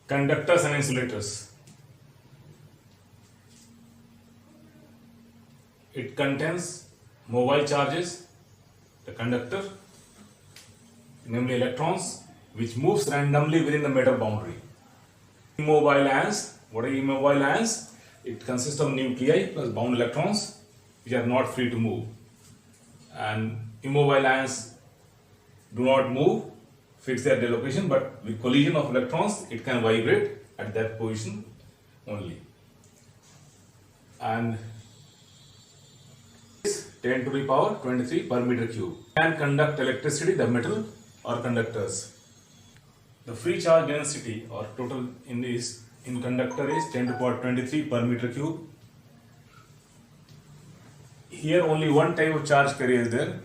Conductors and insulators. It contains mobile charges, the conductor, namely electrons, which moves randomly within the metal boundary. Immobile ions. What are immobile ions? It consists of nuclei plus bound electrons which are not free to move. And immobile ions do not move, fix their location, but with collision of electrons it can vibrate at that position only. And 10 to the power 23 per meter cube. Can conduct electricity, the metal or conductors. The free charge density or total in conductor is 10 to the power 23 per meter cube. Here only one type of charge carrier is there.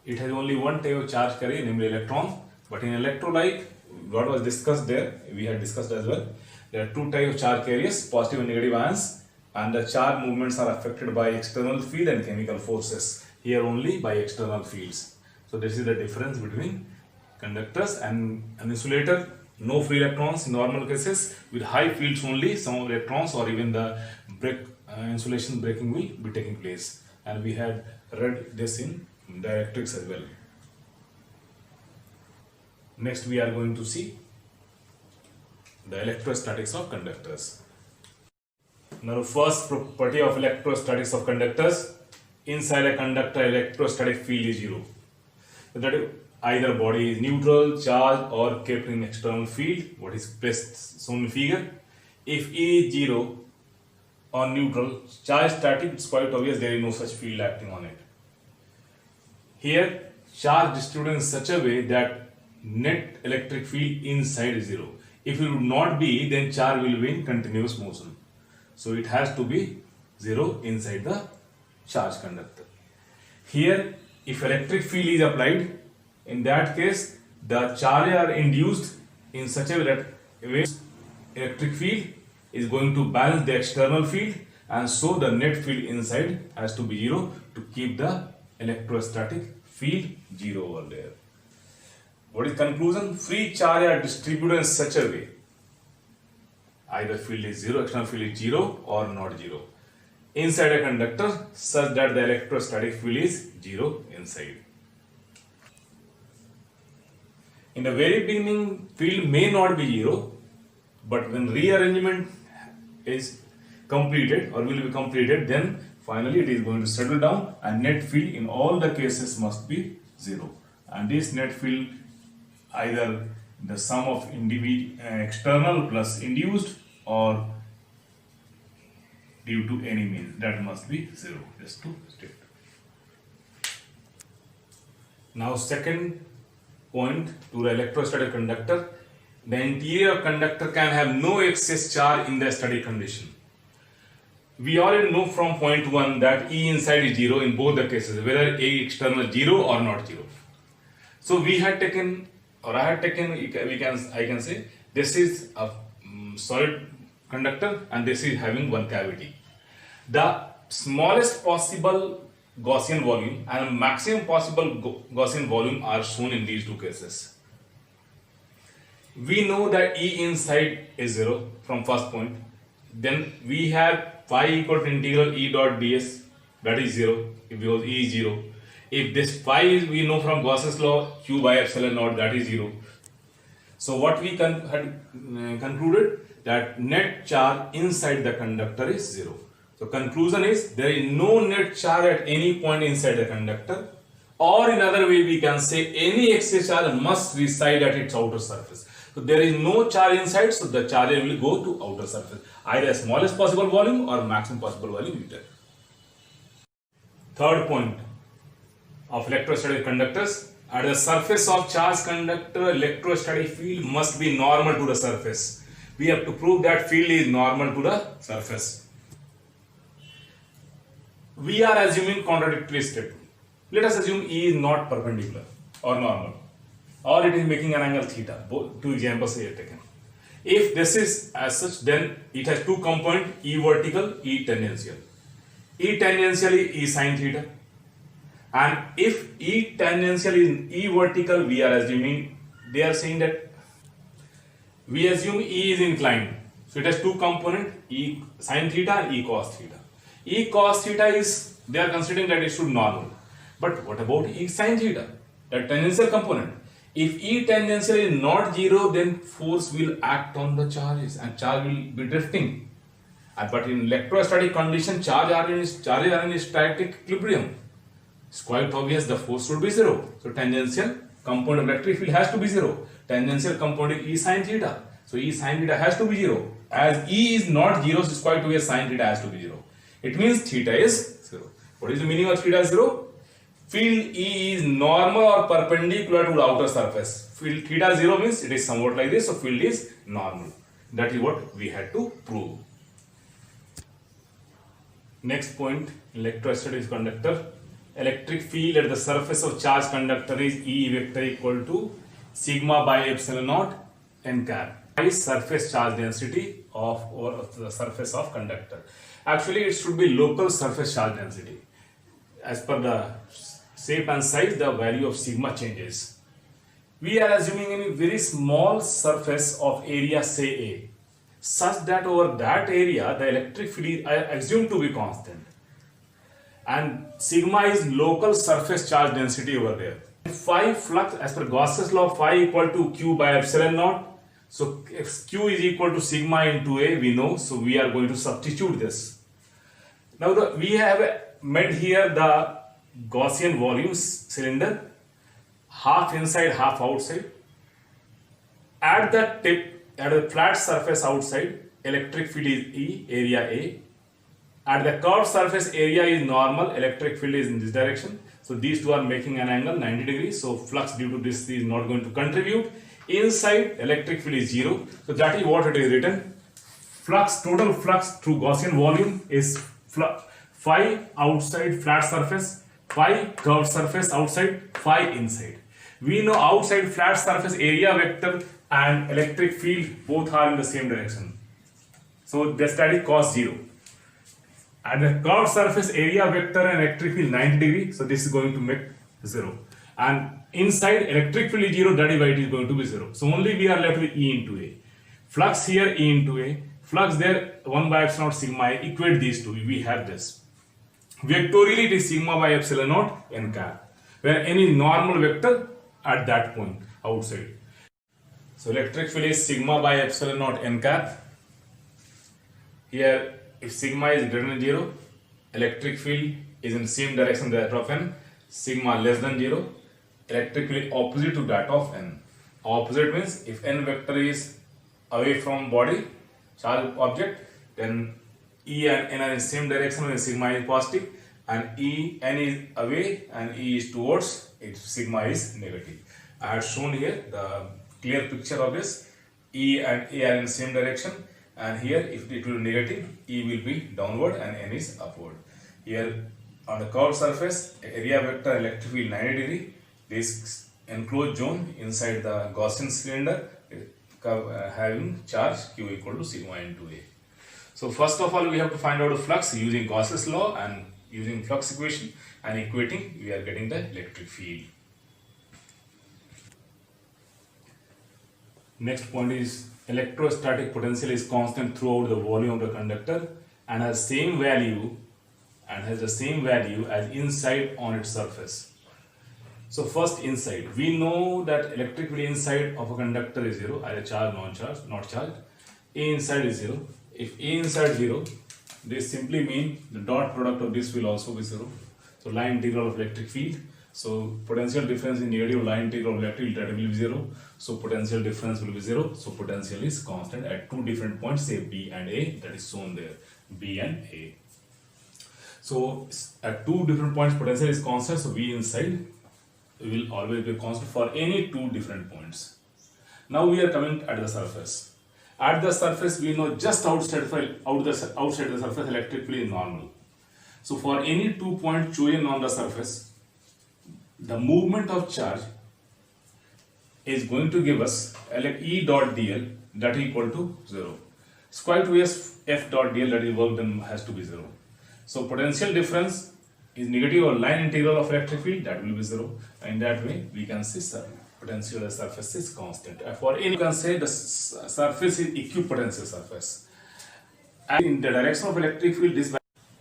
It has only one type of charge carrier, namely electron. But in electrolyte, what was discussed there, we had discussed as well. There are two types of charge carriers, positive and negative ions, and the charge movements are affected by external field and chemical forces. Here only by external fields. So this is the difference between conductors and an insulator. No free electrons in normal cases. With high fields only, some electrons or even the insulation breaking will be taking place. And we had read this in dielectrics as well. Next we are going to see the electrostatics of conductors. Now the first property of electrostatics of conductors, inside a conductor electrostatic field is zero. So that either body is neutral, charged or kept in external field, what is placed shown in figure. If E is zero or neutral, charge static, it's quite obvious there is no such field acting on it. Here charge distributed in such a way that net electric field inside is zero. If it would not be, then charge will be in continuous motion. So it has to be zero inside the charge conductor. Here, if electric field is applied, in that case, the charges are induced in such a way that electric field is going to balance the external field, and so the net field inside has to be zero to keep the electrostatic field zero over there. What is conclusion? Free charges are distributed in such a way, either field is zero, external field is zero or not zero, inside a conductor such that the electrostatic field is zero inside. In the very beginning, field may not be zero, but when rearrangement is completed or will be completed, then finally it is going to settle down and net field in all the cases must be zero. And this net field, either the sum of external plus induced or due to any means, that must be zero, just to state. Now second point to the electrostatic conductor, the interior of conductor can have no excess charge in the static condition. We already know from point 1 that E inside is zero in both the cases, whether A external zero or not zero. So we had taken, or I had taken, I can say this is a solid conductor and this is having one cavity. The smallest possible Gaussian volume and maximum possible Gaussian volume are shown in these two cases. We know that E inside is zero from first point. Then we have phi equal to integral E dot ds, that is zero because E is zero. If this phi is, we know from Gauss's law, q by epsilon naught, that is zero. So what we had concluded that net charge inside the conductor is zero. So conclusion is there is no net charge at any point inside the conductor, or in other way we can say any excess charge must reside at its outer surface. So there is no charge inside, so the charge will go to outer surface, either smallest possible volume or maximum possible volume meter. Third point of electrostatic conductors, at the surface of charged conductor, electrostatic field must be normal to the surface. We have to prove that field is normal to the surface. We are assuming contradictory statement. Let us assume E is not perpendicular or normal, or it is making an angle theta. Both two examples here taken. If this is as such, then it has two components, E vertical, E tangential. E tangential is E sin theta. And if E tangential is E vertical, we are assuming, they are saying that We assume E is inclined. So it has two components, E sin theta and E cos theta. E cos theta is, they are considering that it should normal. But what about E sin theta? The tangential component. If E tangential is not zero, then force will act on the charges and charge will be drifting. But in electrostatic condition, charges are in static equilibrium. It's quite obvious the force should be zero. So tangential component of electric field has to be zero. Tangential component is E sin theta. So E sin theta has to be zero. As E is not zero, so it's quite obvious sin theta has to be zero. It means theta is zero. What is the meaning of theta zero? Field E is normal or perpendicular to the outer surface. Field theta zero means it is somewhat like this, so field is normal. That is what we had to prove. Next point, electrostatic conductor. Electric field at the surface of charged conductor is E vector equal to sigma by epsilon naught n cap. Is surface charge density of the surface of conductor. Actually, it should be local surface charge density. As per the shape and size, the value of sigma changes. We are assuming a very small surface of area, say A, such that over that area the electric field is assumed to be constant. And sigma is local surface charge density over there. Phi flux, as per Gauss's law, phi equal to Q by epsilon naught. So if Q is equal to sigma into A, we know, so we are going to substitute this. Now we have made here the Gaussian volume cylinder, half inside, half outside. At the tip, at the flat surface outside, electric field is E, area A. At the curved surface, area is normal, electric field is in this direction. So these two are making an angle 90 degrees. So flux due to this is not going to contribute. Inside, electric field is zero. So that is what it is written. Flux, total flux through Gaussian volume is phi outside flat surface, phi curved surface outside, phi inside. We know outside flat surface area vector and electric field both are in the same direction. So that is cos 0. At the curved surface area vector and electric field 90 degrees, so this is going to make 0. And inside electric field is 0, that is why it is going to be 0. So only we are left with E into A. Flux here E into A. Flux there 1 by epsilon naught sigma A. Equate these two, we have this. Vectorially it is sigma by epsilon naught n cap, where n is normal vector at that point outside. So electric field is sigma by epsilon naught n cap. Here if sigma is greater than 0, electric field is in the same direction that of n. Sigma less than 0, electric field opposite to that of n. Opposite means if n vector is away from body, charge object, then E and n are in the same direction when sigma is positive, and n is away and E is towards it, sigma is negative. I have shown here the clear picture of this. E and A are in the same direction, and here if it will be negative, E will be downward and n is upward. Here on the curved surface, area vector electric field 90 degree, this enclosed zone inside the Gaussian cylinder having charge Q equal to sigma into A. So first of all we have to find out the flux using Gauss's law, and using flux equation and equating we are getting the electric field. Next point is electrostatic potential is constant throughout the volume of the conductor and has the same value as inside on its surface. So first inside, we know that electric field inside of a conductor is 0, either charged, non-charged, not charged. A inside is 0. If A inside 0, this simply means the dot product of this will also be 0. So line integral of electric field. So potential difference in negative line integral of electric field, that will be 0. So potential difference will be 0. So potential is constant at two different points, say B and A, that is shown there, B and A. So at two different points potential is constant, so V inside will always be constant for any two different points. Now we are coming at the surface. At the surface we know just outside the surface electric field is normal. So for any 2 point chosen on the surface, the movement of charge is going to give us E dot dl, that is equal to 0. It's quite obvious F dot dl, that is work done, has to be 0. So potential difference is negative or line integral of electric field, that will be 0. And in that way we can see potential of the surface is constant. For any, you can say the surface is equipotential surface. And in the direction of electric field, this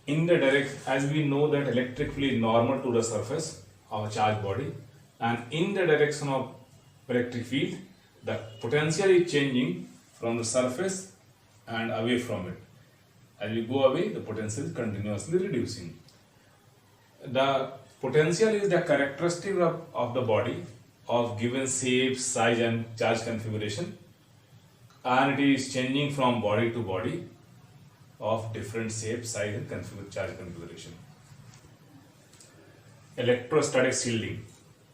in the direct, as we know that electric field is normal to the surface of a charged body, and in the direction of electric field, the potential is changing from the surface and away from it. As we go away, the potential is continuously reducing. The potential is the characteristic of the body of given shape, size and charge configuration, and it is changing from body to body of different shape, size and charge configuration. Electrostatic shielding,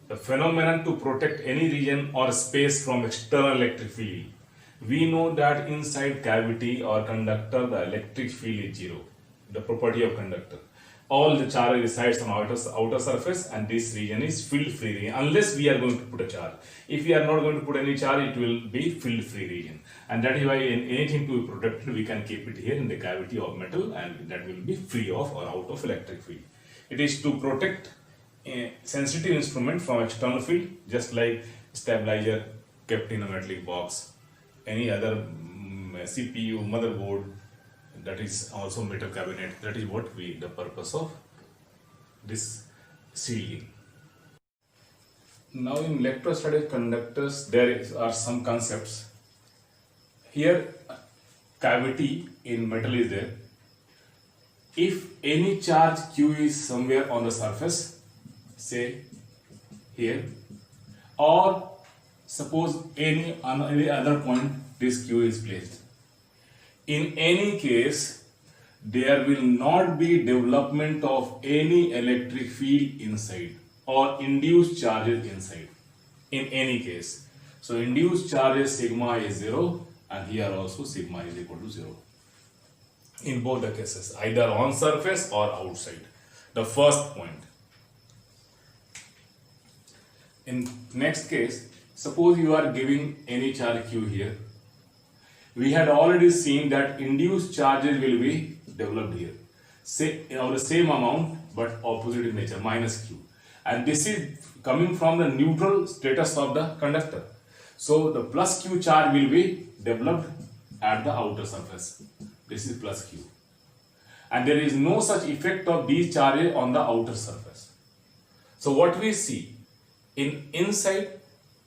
the phenomenon to protect any region or space from external electric field. We know that inside cavity or conductor the electric field is zero, the property of conductor. All the charge resides on outer surface, and this region is field free region unless we are going to put a charge. If we are not going to put any charge, it will be field free region, and that is why in anything to be protected we can keep it here in the cavity of metal, and that will be free of or out of electric field. It is to protect a sensitive instrument from external field, just like stabilizer kept in a metallic box, any other CPU, motherboard, that is also metal cabinet. That is what the purpose of this shielding. Now in electrostatic conductors there are some concepts. Here cavity in metal is there. If any charge Q is somewhere on the surface, say here, or suppose any other point this Q is placed, in any case there will not be development of any electric field inside or induced charges inside, in any case. So induced charges sigma is 0, and here also sigma is equal to 0 in both the cases, either on surface or outside. The first point. In next case, suppose you are giving any charge Q here. We had already seen that induced charges will be developed here, say of the same amount but opposite in nature, minus Q, and this is coming from the neutral status of the conductor. So the plus Q charge will be developed at the outer surface. This is plus Q, and there is no such effect of these charges on the outer surface. So what we see inside,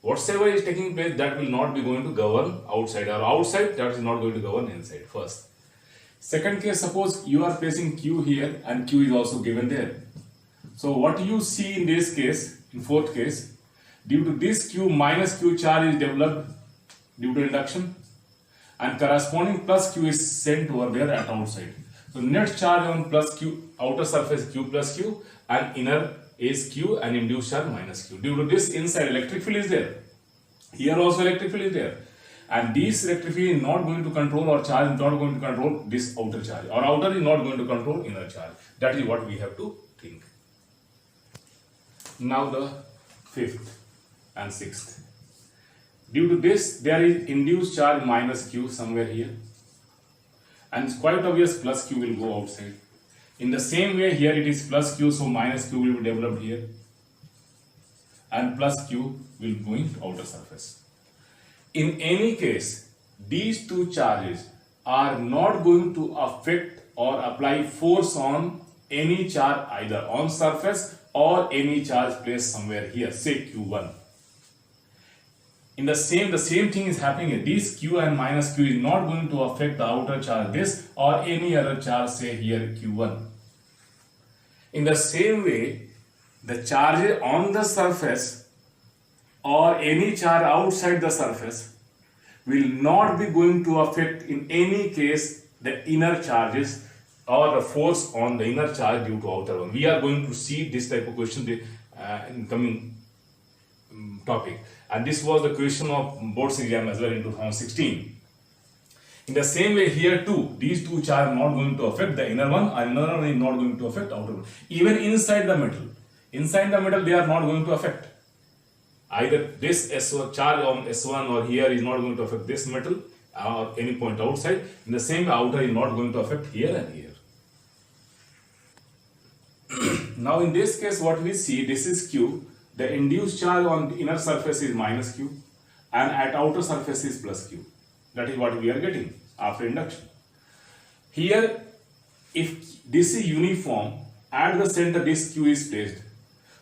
whatsoever is taking place, that will not be going to govern outside, or outside that is not going to govern inside. First. Second case, suppose you are placing Q here and Q is also given there. So what you see in this case, in fourth case, due to this Q, minus Q charge is developed due to induction, and corresponding plus Q is sent over there at outside. So net charge on plus Q, outer surface Q plus Q, and inner is Q, and induced charge minus Q. Due to this, inside electric field is there. Here also electric field is there. And this electric field is not going to control, or charge is not going to control this outer charge, or outer is not going to control inner charge. That is what we have to think. Now the fifth and sixth. Due to this, there is induced charge minus Q somewhere here. And it's quite obvious plus Q will go outside. In the same way, here it is plus Q, so minus Q will be developed here, and plus Q will go into outer surface. In any case, these two charges are not going to affect or apply force on any charge either on surface or any charge placed somewhere here, say Q1. In the same thing is happening here. This Q and minus Q is not going to affect the outer charge, this or any other charge, say here Q1. In the same way, the charge on the surface or any charge outside the surface will not be going to affect in any case the inner charges or the force on the inner charge due to outer one. We are going to see this type of question in coming topic, and this was the question of board's exam as well in 2016. In the same way here too, these two charges are not going to affect the inner one, and another one is not going to affect outer one. Even inside the metal they are not going to affect. Either this S1 charge on S1 or here is not going to affect this metal or any point outside. In the same way, outer is not going to affect here and here. Now in this case, what we see, this is Q the induced charge on the inner surface is minus q and at outer surface is plus q. That is what we are getting after induction. Here, if this is uniform, at the center this q is placed.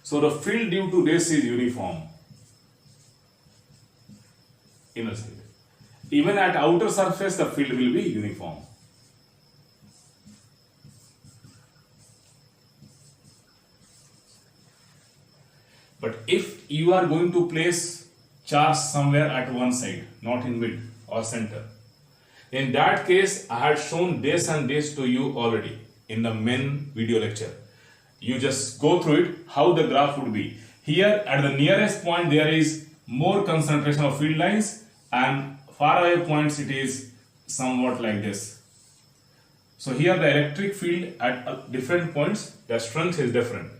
So the field due to this is uniform. Inner side. Even at outer surface, the field will be uniform. But if you are going to place charge somewhere at one side, not in mid or center, in that case, I had shown this and this to you already in the main video lecture. You just go through it, how the graph would be. Here at the nearest point, there is more concentration of field lines, and far away points it is somewhat like this. So here the electric field at different points, the strength is different.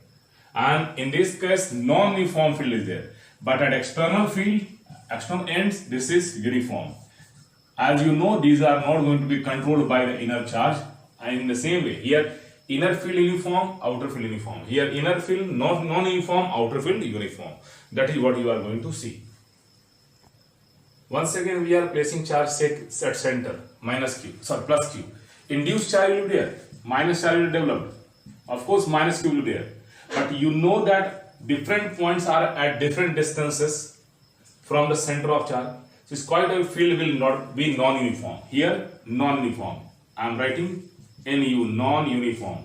And in this case, non-uniform field is there. But at external field, external ends, this is uniform. As you know, these are not going to be controlled by the inner charge. And in the same way, here inner field uniform, outer field uniform. Here inner field non-uniform, outer field uniform. That is what you are going to see. Once again, we are placing charge at center, minus q, sorry, plus q. Induced charge will be there, minus charge will be developed. Of course, minus q will be there. But you know that different points are at different distances from the center of charge. So it's quite a field will not be non-uniform. Here, non-uniform. I am writing NU, non-uniform.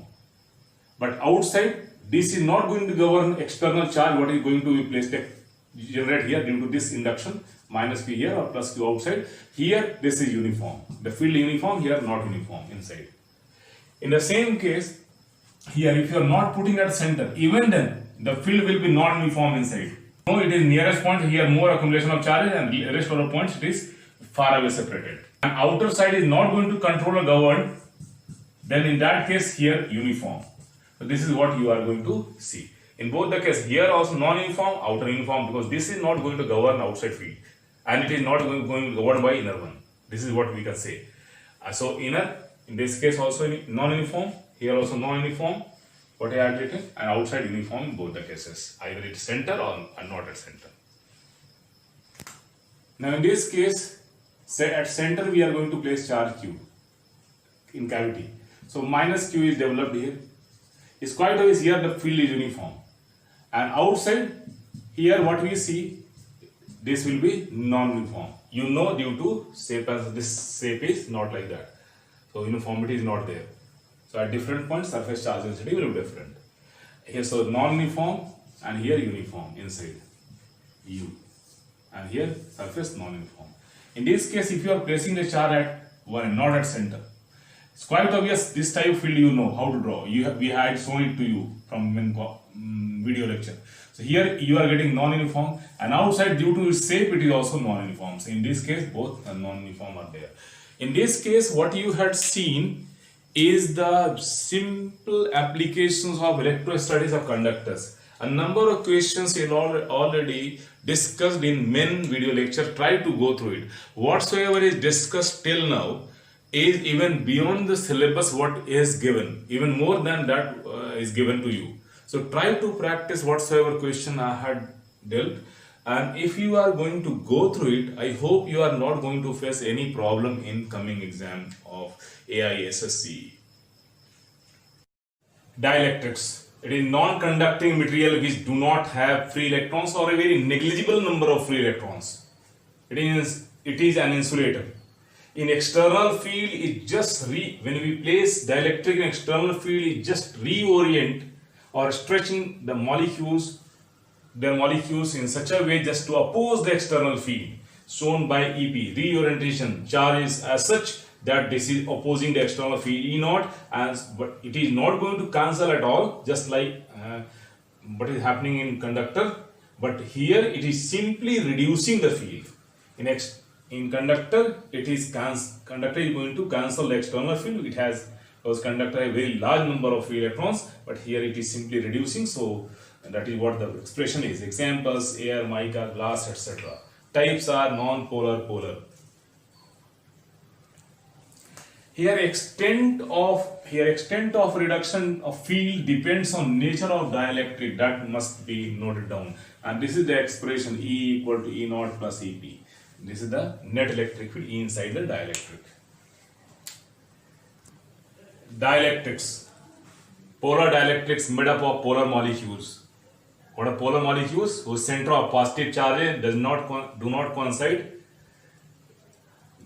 But outside, this is not going to govern external charge, what is going to be placed, generate here due to this induction, minus P here or plus Q outside. Here, this is uniform. The field uniform, here not uniform inside. In the same case, here if you are not putting at center, even then, the field will be non-uniform inside. No, it is nearest point, here more accumulation of charges, and the rest of the points it is far away separated. And outer side is not going to control or govern, then in that case here uniform. So this is what you are going to see. In both the case, here also non-uniform, outer uniform, because this is not going to govern outside field and it is not going to govern by inner one. This is what we can say. So inner, in this case also non-uniform, here also non-uniform, what I had written, and outside uniform in both the cases, either it is center or not at center. Now in this case, say at center we are going to place charge Q in cavity. So minus Q is developed here. It's quite obvious here the field is uniform. And outside, here what we see, this will be non-uniform. You know, due to shape, as this shape is not like that. So uniformity is not there. So at different points, surface charge density will be different. Here, so non-uniform, and here uniform inside U. And here surface non-uniform. In this case, if you are placing the charge at one, not at center, it's quite obvious this type of field you know how to draw. We had shown it to you from video lecture. So here you are getting non-uniform, and outside due to its shape it is also non-uniform. So in this case both non-uniform are there. In this case what you had seen is the simple applications of electrostatics of conductors. A number of questions you already discussed in main video lecture. Try to go through it. Whatsoever is discussed till now is even beyond the syllabus what is given. Even more than that is given to you. So try to practice whatsoever question I had dealt. And if you are going to go through it, I hope you are not going to face any problem in coming exam of AISSCE. Dielectrics. It is non-conducting material which do not have free electrons or a very negligible number of free electrons. It is an insulator. In external field, it just when we place dielectric in external field, it just reorient or stretching the molecules, their molecules in such a way just to oppose the external field, shown by EP. Reorientation charge is as such that this is opposing the external field E naught, but it is not going to cancel at all, just like what is happening in conductor. But here it is simply reducing the field. In conductor, conductor is going to cancel the external field. It has, because conductor has a very large number of free electrons, but here it is simply reducing. So that is what the expression is. Examples: air, mica, glass, etc. Types are non-polar, polar. Here extent of reduction of field depends on nature of dielectric. That must be noted down. And this is the expression E equal to E naught plus EP. This is the net electric field inside the dielectric. Dielectrics. Polar dielectrics made up of polar molecules. What are polar molecules? Whose center of positive charge do not coincide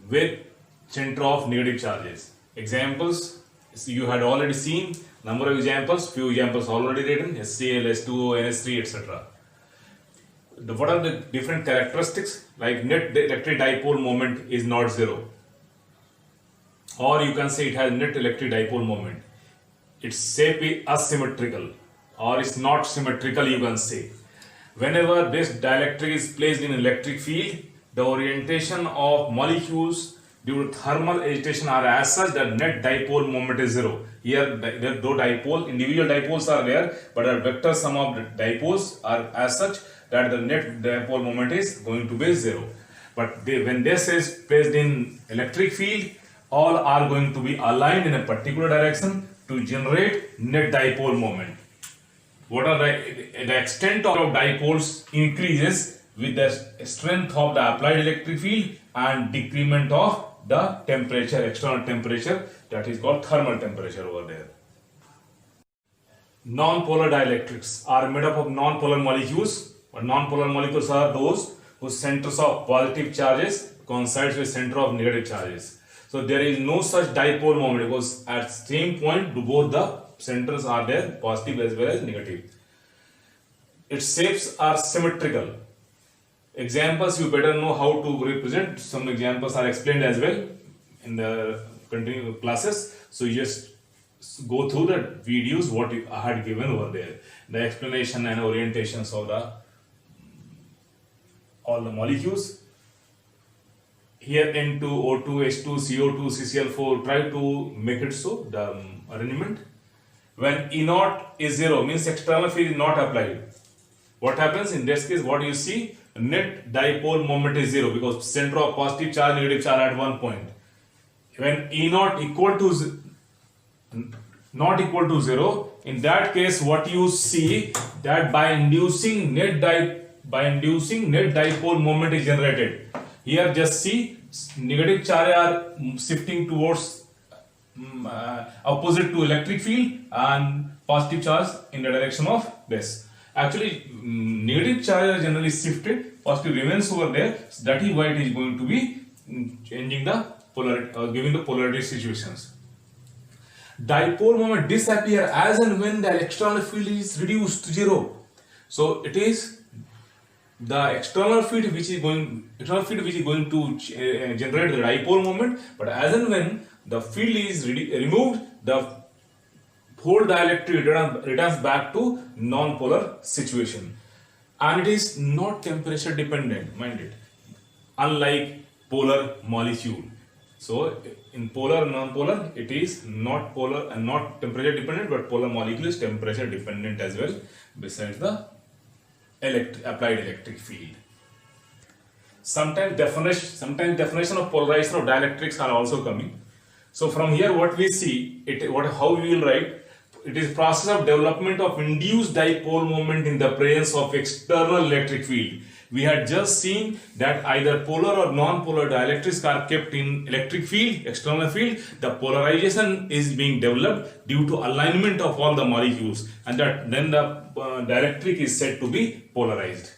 with center of negative charges. Examples, so you had already seen number of examples, few examples already written, HCl, H2O, NH3, etc. What are the different characteristics? Like net electric dipole moment is not zero, or you can say it has net electric dipole moment. Its shape is asymmetrical, or it's not symmetrical, you can say. Whenever this dielectric is placed in electric field, the orientation of molecules due to thermal agitation are as such that net dipole moment is zero. Here, though individual dipoles are there, but a vector sum of dipoles are as such that the net dipole moment is going to be zero. But when this is placed in electric field, all are going to be aligned in a particular direction to generate net dipole moment. What are the extent of dipoles increases with the strength of the applied electric field and decrement of the temperature, external temperature, that is called thermal temperature over there. Non-polar dielectrics are made up of non-polar molecules. But non-polar molecules are those whose centers of positive charges coincides with center of negative charges. So there is no such dipole moment because at same point both the centers are there, positive as well as negative. Its shapes are symmetrical. Examples you better know how to represent. Some examples are explained as well in the continuing classes. So you just go through the videos what I had given over there. The explanation and orientations of all the molecules. Here N2, O2, H2, CO2, CCl4, try to make it so, the arrangement. When E naught is zero, means external field is not applied. What happens in this case? What you see, net dipole moment is zero because center of positive charge, negative charge at one point. When E naught not equal to zero, in that case, what you see that by inducing net dipole moment is generated. Here, just see negative charge are shifting towards opposite to electric field and positive charge in the direction of this. Actually, negative charge are generally shifted, positive remains over there. So that is why it is going to be changing the polarity, giving the polarity situations. Dipole moment disappear as and when the external field is reduced to zero. So it is the external field which is going to generate the dipole moment, but as and when the field is removed, the whole dielectric returns back to non-polar situation, and it is not temperature dependent, mind it, unlike polar molecule. So in polar and non-polar, it is not polar and not temperature dependent, but polar molecule is temperature dependent as well, besides the applied electric field. Sometimes definition of polarization of dielectrics are also coming. So from here, what we see, how we will write, it is process of development of induced dipole moment in the presence of external electric field. We had just seen that either polar or non-polar dielectrics are kept in electric field, external field. The polarization is being developed due to alignment of all the molecules, and then the dielectric is said to be polarized.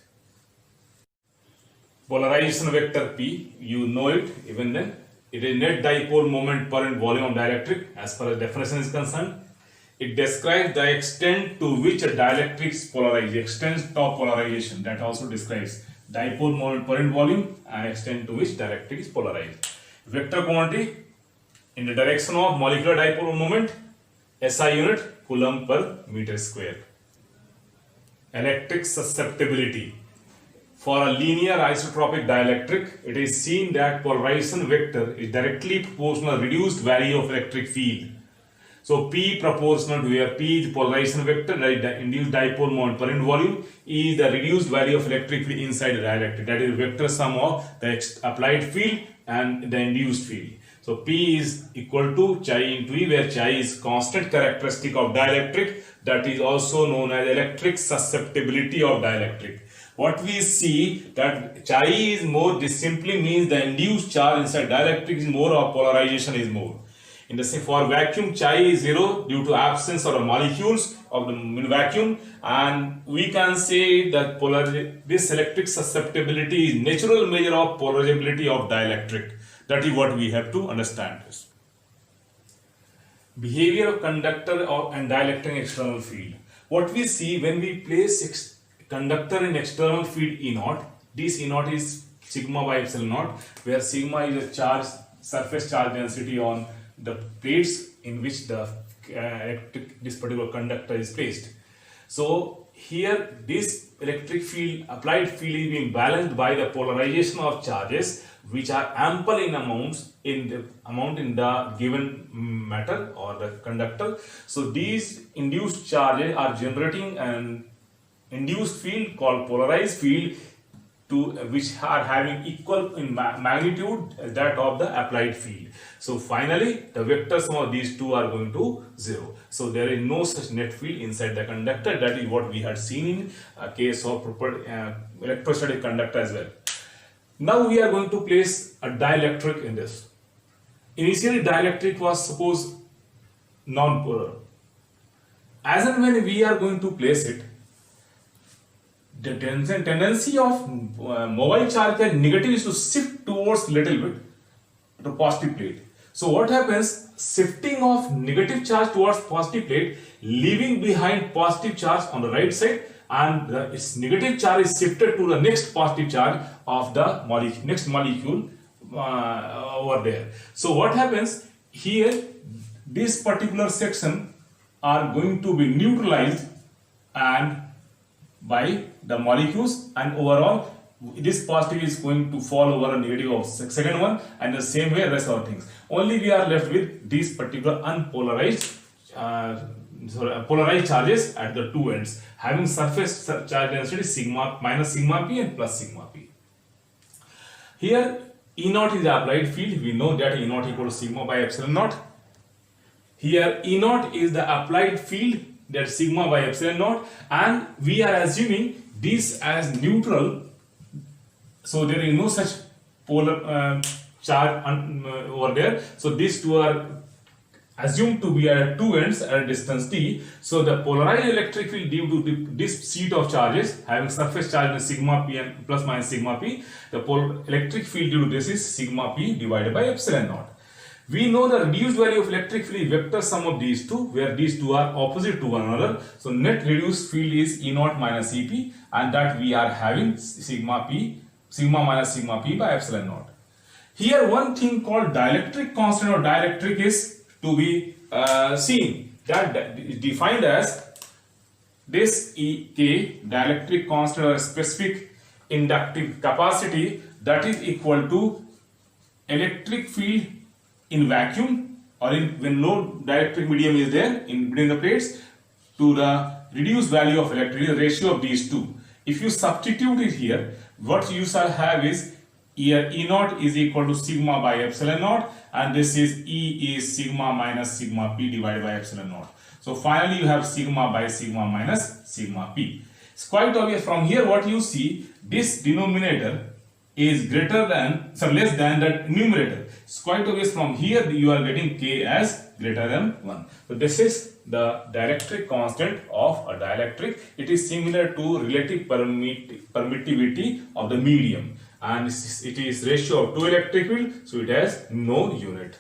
Polarization vector P, you know it even then. It is net dipole moment per unit volume of dielectric as far as definition is concerned. It describes the extent to which a dielectric is polarized, extent of polarization. That also describes dipole moment per unit volume and extent to which dielectric is polarized. Vector quantity in the direction of molecular dipole moment, SI unit, coulomb per meter square. Electric susceptibility. For a linear isotropic dielectric, it is seen that polarization vector is directly proportional to reduced value of electric field. So P proportional to where P is the polarization vector, the induced dipole moment per unit volume, E is the reduced value of electric field inside the dielectric. That is vector sum of the applied field and the induced field. So P is equal to chi into E, where chi is constant characteristic of dielectric, that is also known as electric susceptibility of dielectric. What we see that chi is more, this simply means the induced charge inside dielectric is more or polarization is more. In the same, for vacuum, chi is 0 due to absence of the molecules of the in vacuum, and we can say that this electric susceptibility is natural measure of polarizability of dielectric. That is what we have to understand. Behavior of conductor and dielectric external field. What we see when we place conductor in external field E naught, this E naught is sigma by epsilon naught, where sigma is a charge, surface charge density on the plates in which the this particular conductor is placed. So here this electric field, applied field, is being balanced by the polarization of charges which are ample in amounts in the given matter or the conductor. So these induced charges are generating an induced field called polarized field, which are having equal in magnitude as that of the applied field. So finally the vector sum of these two are going to 0. So there is no such net field inside the conductor. That is what we had seen in a case of electrostatic conductor as well. Now we are going to place a dielectric in this. Initially dielectric was supposed non-polar. As and when we are going to place it, the tendency of mobile charge that negative is to shift towards little bit to positive plate. So what happens? Shifting of negative charge towards positive plate, leaving behind positive charge on the right side, and its negative charge is shifted to the next positive charge of the next molecule over there. So what happens here? This particular section are going to be neutralized and by the molecules, and overall this positive is going to fall over a negative of second one, and the same way rest of things. Only we are left with these particular unpolarized polarized charges at the two ends, having surface charge density sigma minus sigma p and plus sigma p. Here E naught is the applied field. We know that E naught equal to sigma by epsilon naught. Here E naught is the applied field, that sigma by epsilon naught, and we are assuming this as neutral. So there is no such polar charge over there. So these two are assumed to be at two ends at a distance t. So the polarized electric field due to this sheet of charges having surface charge in sigma p and plus minus sigma p, the electric field due to this is sigma p divided by epsilon naught. We know the reduced value of electric field is vector sum of these two, where these two are opposite to one another. So net reduced field is E naught minus Ep, and that we are having sigma minus sigma p by epsilon naught. Here one thing called dielectric constant or dielectric is to be seen. That is defined as this Ek, dielectric constant or specific inductive capacity, that is equal to electric field in vacuum or when no dielectric medium is there in between the plates to the reduced value of electric, the ratio of these two. If you substitute it here, what you shall have is here E naught is equal to sigma by epsilon naught, and this is E is sigma minus sigma p divided by epsilon naught. So finally you have sigma by sigma minus sigma p. It's quite obvious from here. What you see, this denominator is greater than, less than the numerator. It's quite obvious from here you are getting k as greater than 1. So this is the dielectric constant of a dielectric. It is similar to relative permittivity of the medium, and it is ratio of two electric field, so it has no unit.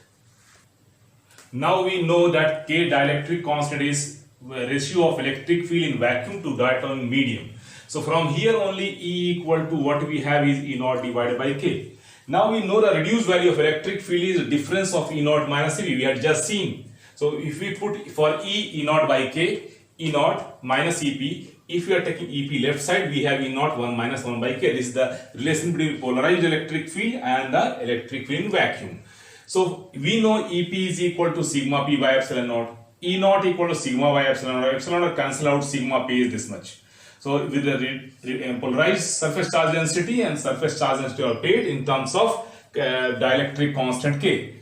Now we know that k dielectric constant is ratio of electric field in vacuum to that on medium. So from here only E equal to what we have is E naught divided by K. Now we know the reduced value of electric field is the difference of E naught minus Ep. We had just seen. So if we put for E naught by K, E naught minus Ep. If we are taking Ep left side, we have E naught 1 minus 1 by K. This is the relation between polarized electric field and the electric field in vacuum. So we know Ep is equal to sigma p by epsilon naught. E naught equal to sigma by epsilon naught. Epsilon naught cancel out, sigma p is this much. So with the polarized surface charge density and surface charge density of plate in terms of dielectric constant K.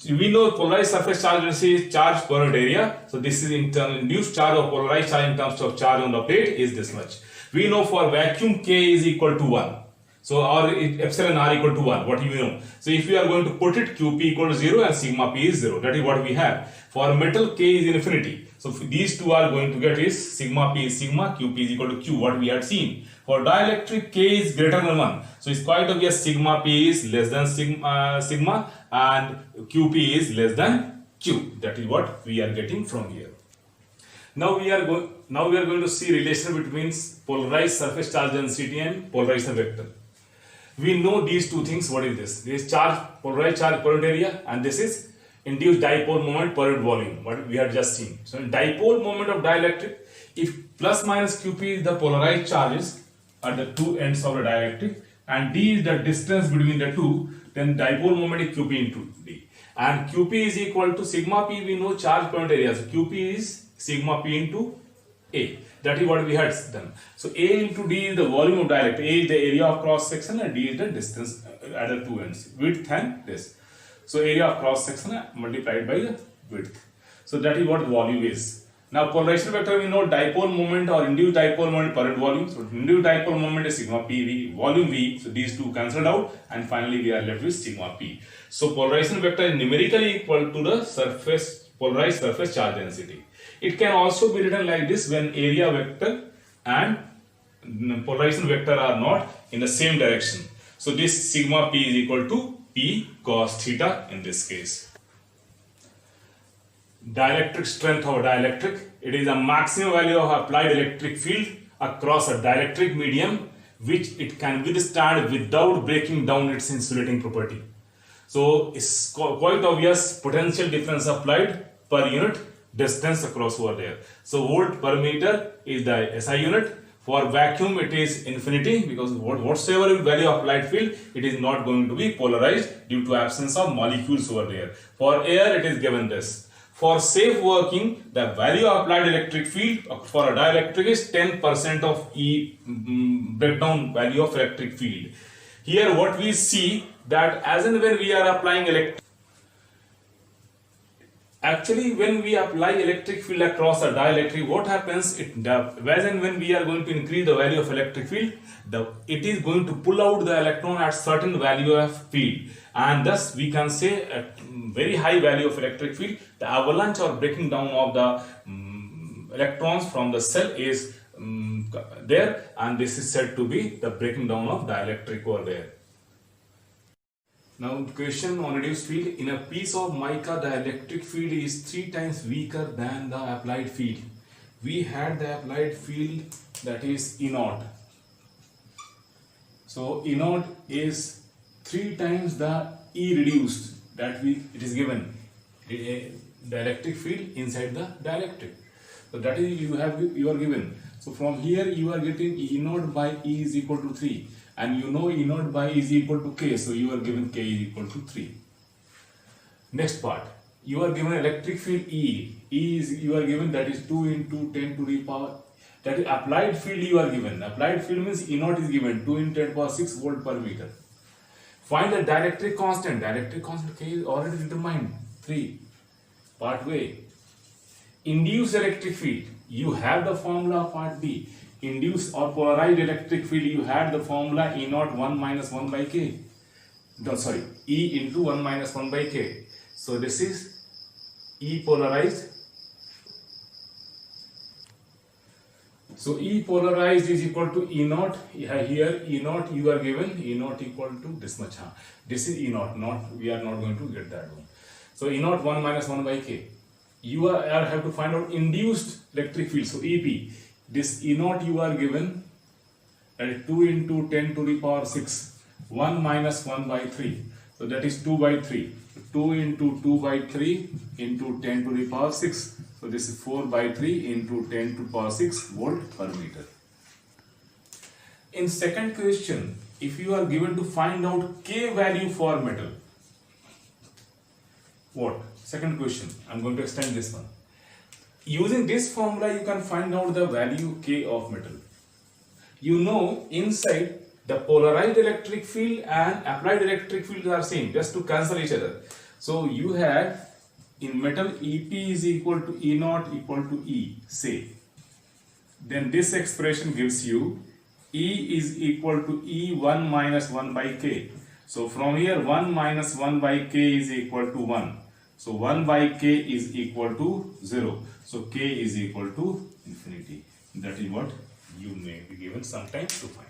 we know polarized surface charge density is charge per unit area. So this is induced charge or polarized charge in terms of charge on the plate is this much. We know for vacuum K is equal to 1. So our epsilon r equal to 1. What do you know? So if we are going to put it, QP equal to 0 and sigma p is 0. That is what we have. For metal, K is infinity. So these two are going to get is sigma p is sigma, QP is equal to Q, what we had seen. For dielectric, K is greater than 1. So it's quite obvious sigma p is less than sigma and QP is less than Q. That is what we are getting from here. Now we are going to see relation between polarized surface charge density and polarization vector. We know these two things. What is this? This is charge, polarized charge per unit area, and this is induced dipole moment per unit volume, what we have just seen. So in dipole moment of dielectric, if plus minus QP is the polarized charges at the two ends of the dielectric and D is the distance between the two, then dipole moment is QP into D. And QP is equal to sigma P, we know charge per unit area. So QP is sigma P into A. That is what we had done. So A into D is the volume of dielectric. A is the area of cross section and D is the distance at the two ends, width and this. So area of cross section multiplied by the width. So that is what the volume is. Now polarization vector, we know dipole moment or induced dipole moment per unit volume. So induced dipole moment is sigma P V, volume V. So these two cancelled out and finally we are left with sigma P. So polarization vector is numerically equal to the polarized surface charge density. It can also be written like this when area vector and polarization vector are not in the same direction. So this sigma P is equal to P cos theta in this case. Dielectric strength of dielectric. It is a maximum value of applied electric field across a dielectric medium which it can withstand without breaking down its insulating property. So it's quite obvious potential difference applied per unit distance across over there. So volt per meter is the SI unit. For vacuum it is infinity because whatsoever value of applied field, it is not going to be polarized due to absence of molecules over there. For air it is given this. For safe working, the value of applied electric field for a dielectric is 10% of E breakdown value of electric field. Here what we see that as and when we are applying actually when we apply electric field across a dielectric, what happens, as and when we are going to increase the value of electric field, it is going to pull out the electron at certain value of field, and thus we can say at very high value of electric field, the avalanche or breaking down of the electrons from the cell is there, and this is said to be the breaking down of dielectric over there. Now the question on reduced field. In a piece of mica, the electric field is 3 times weaker than the applied field. We had the applied field that is E naught. So E naught is 3 times the E reduced that it is given. The electric field inside the dielectric. So that is you are given. So from here you are getting E naught by E is equal to 3. And you know E naught by E is equal to K, so you are given K is equal to 3. Next part, you are given electric field E. E is you are given that is 2 into 10 to the power. That is applied field you are given. Applied field means E naught is given 2 into 10 to the power 6 volt per meter. Find the dielectric constant. Dielectric constant K is already determined. 3. Part way. Induced electric field. You have the formula of part B. Induced or polarized electric field, you had the formula E naught 1 minus 1 by K. No, sorry, E into 1 minus 1 by K. So this is E polarized. So E polarized is equal to E naught. Here E naught you are given E naught equal to this much. This is E naught. We are not going to get that one. So E naught 1 minus 1 by K. You have to find out induced electric field. So EP. This E naught you are given that is 2 into 10 to the power 6, 1 minus 1 by 3. So that is 2 by 3. 2 into 2 by 3 into 10 to the power 6. So this is 4 by 3 into 10 to the power 6 volt per meter. In second question, if you are given to find out K value for metal, what? Second question, I am going to extend this one. Using this formula, you can find out the value K of metal. You know inside the polarized electric field and applied electric field are same, just to cancel each other. So you have in metal EP is equal to E naught equal to E, say. Then this expression gives you E is equal to E1 minus 1 by K. So from here 1 minus 1 by K is equal to 1. So 1 by K is equal to 0. So K is equal to infinity. That is what you may be given sometime to find.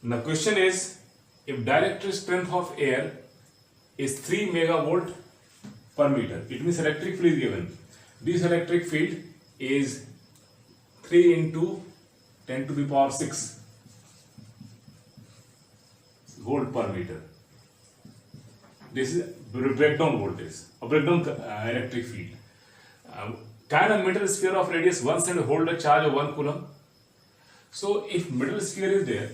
Now question is, if dielectric strength of air is 3 megavolt per meter, it means electric field is given. This electric field is 3 into 10 to the power 6 volt per meter. This is breakdown voltage, a breakdown electric field. Can a metal sphere of radius 1 cm hold a charge of 1 coulomb? So if metal sphere is there,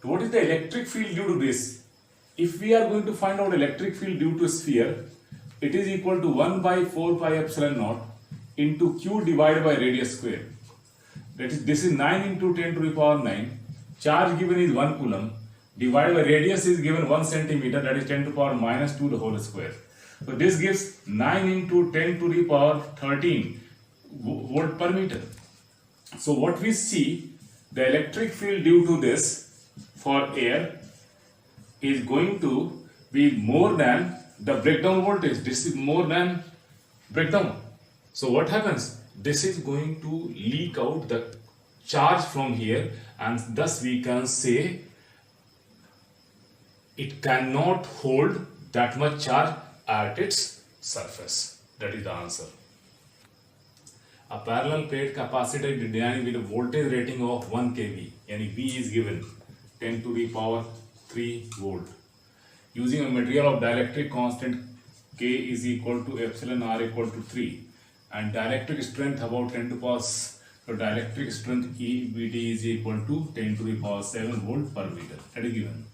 what is the electric field due to this? If we are going to find out electric field due to sphere, it is equal to 1 by 4 pi epsilon naught into q divided by radius square. That is, this is 9 into 10 to the power 9. Charge given is 1 coulomb. Divided by radius is given 1 centimeter, that is 10 to the power minus 2 the whole square. So this gives 9 into 10 to the power 13 volt per meter. So what we see, the electric field due to this for air is going to be more than the breakdown voltage. This is more than breakdown. So what happens? This is going to leak out the charge from here, and thus we can say it cannot hold that much charge at its surface. That is the answer. A parallel plate capacitor is designed with a voltage rating of 1 kV, and V is given 10 to the power 3 volt. Using a material of dielectric constant K is equal to epsilon R equal to 3, and dielectric strength about 10 to the power, so dielectric strength EBD is equal to 10 to the power 7 volt per meter. That is given.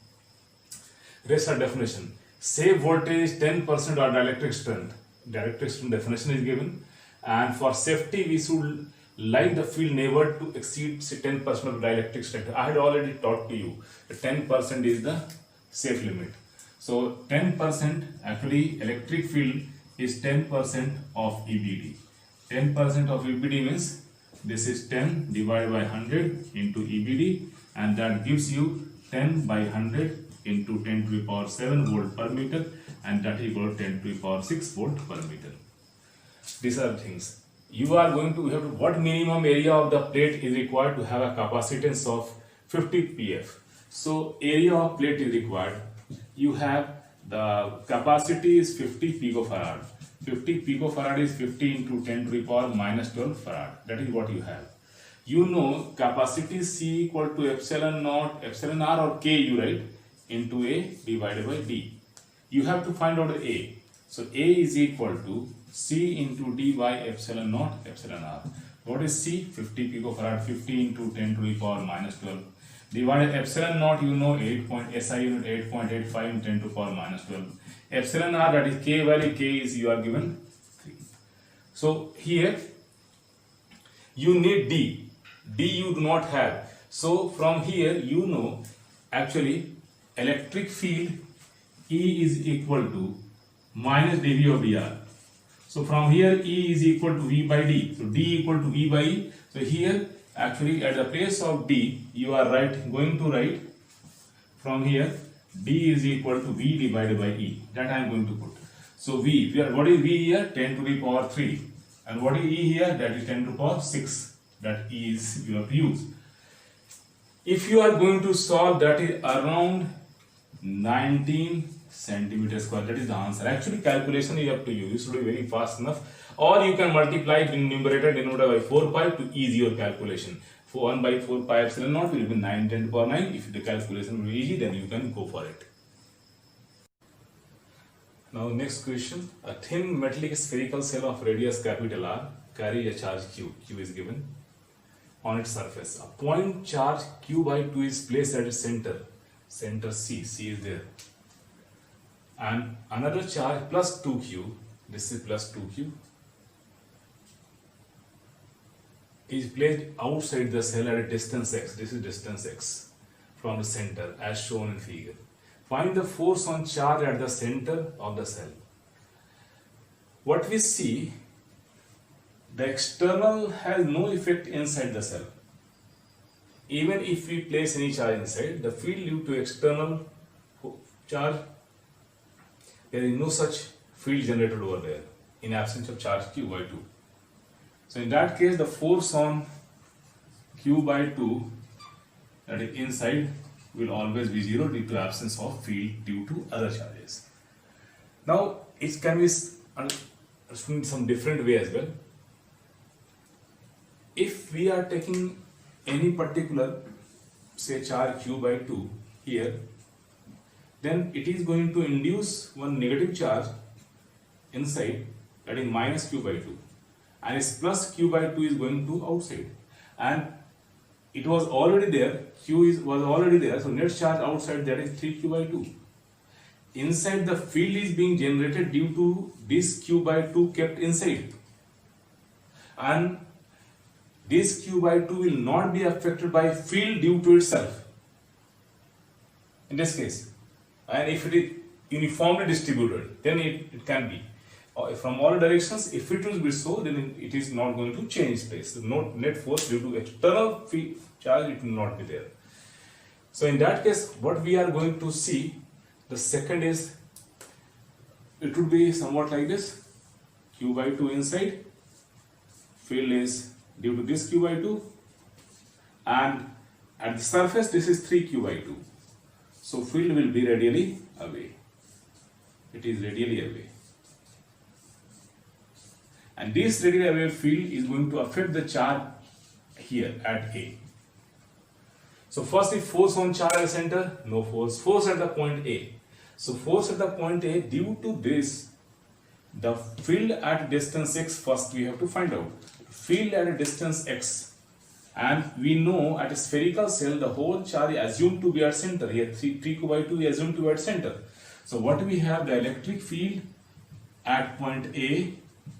Rest are definition. Say voltage 10% or dielectric strength. Dielectric strength definition is given, and for safety we should like the field never to exceed 10% of dielectric strength. I had already taught to you that 10% is the safe limit. So 10% actually electric field is 10% of EBD. 10% of EBD means this is 10 divided by 100 into EBD, and that gives you 10 by 100 into 10 to the power 7 volt per meter, and that equal to 10 to the power 6 volt per meter. These are things. You are going to have what minimum area of the plate is required to have a capacitance of 50 pf. So area of plate is required. You have the capacity is 50 picofarad. 50 picofarad is 50 into 10 to the power minus 12 farad. That is what you have. You know capacity C equal to epsilon naught, epsilon R or K you write into A divided by D. You have to find out A. So A is equal to C into D by epsilon naught epsilon R. What is C? 50 picofarad, 50 into 10 to the power minus 12. Divided epsilon naught, you know 8. SI unit 8.85 into 10 to the power minus 12. Epsilon R, that is K value, K is you are given 3. So here you need D. D you do not have. So from here you know actually electric field E is equal to minus dV of dr. So from here E is equal to V by D. So D equal to V by E. So here actually at the place of D you are going to write from here D is equal to V divided by E. That I am going to put. So V, what is V here? 10 to the power 3. And what is E here? That is 10 to the power 6. That E is you have to use. If you are going to solve, that is around 19 centimeter square. That is the answer. Actually calculation is up to you. You should be very fast enough. Or you can multiply it in numerator and denominator by 4 pi to ease your calculation. For 1 by 4 pi epsilon naught will be 9 10 to the power 9. If the calculation will be easy, then you can go for it. Now next question. A thin metallic spherical cell of radius capital R carries a charge Q. Q is given on its surface. A point charge Q by 2 is placed at its center. Center C. C is there. And another charge plus 2Q. This is plus 2Q. Is placed outside the cell at a distance x. This is distance x from the center as shown in figure. Find the force on charge at the center of the cell. What we see, the external has no effect inside the cell. Even if we place any charge inside, the field due to external charge, there is no such field generated over there in absence of charge q by 2. So in that case, the force on q by 2, that is inside, will always be 0 due to absence of field due to other charges. Now it can be understood in some different way as well. If we are taking any particular, say, charge q by 2 here, then it is going to induce one negative charge inside, that is minus q by 2, and its plus q by 2 is going to outside, and it was already there, was already there, so net charge outside, that is 3q by 2. Inside, the field is being generated due to this q by 2 kept inside, and this q by 2 will not be affected by field due to itself in this case. And if it is uniformly distributed, then it can be from all directions. If it will be so, then it is not going to change place. So no net force due to external field charge, it will not be there. So in that case, what we are going to see, the second is, it would be somewhat like this: q by 2 inside, field is due to this q by 2, and at the surface this is 3q by 2. So field will be radially away. It is radially away. And this radially away field is going to affect the charge here at A. So first is force on charge at the center, no force. Force at the point A. So force at the point A, due to this, the field at distance x, first we have to find out. Field at a distance x. And we know at a spherical cell, the whole charge is assumed to be at center. Here 3q by 2 is assumed to be at center. So what we have, the electric field at point A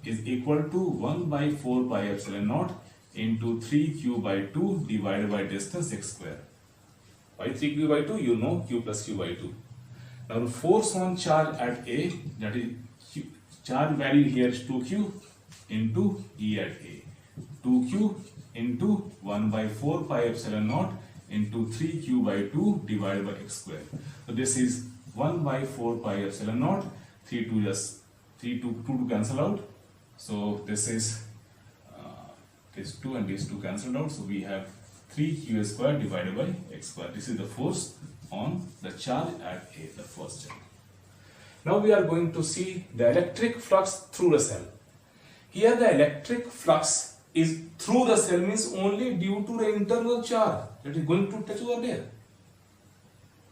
is equal to 1 by 4 pi epsilon naught into 3q by 2 divided by distance x square. Why 3q by 2? You know q plus q by 2. Now the force on charge at A, that is charge value here is 2q into E at A. 2q into 1 by 4 pi epsilon naught into 3q by 2 divided by x square. So this is 1 by 4 pi epsilon naught, 3 to cancel out. So this is this 2 and this 2 cancelled out. So we have 3q square divided by x square. This is the force on the charge at A, the first charge. Now we are going to see the electric flux through the cell. Here the electric flux is through the cell, means only due to the internal charge that is going to touch over there.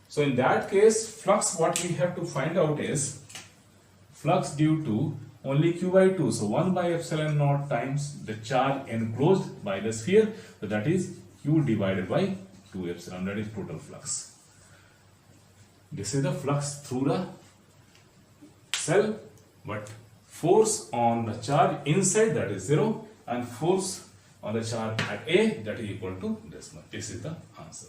So in that case, flux, what we have to find out is flux due to only q by 2. So 1 by epsilon naught times the charge enclosed by the sphere. So that is q divided by 2 epsilon. That is total flux. This is the flux through the cell, but force on the charge inside, that is 0, and force on the charge at A, that is equal to this much. This is the answer.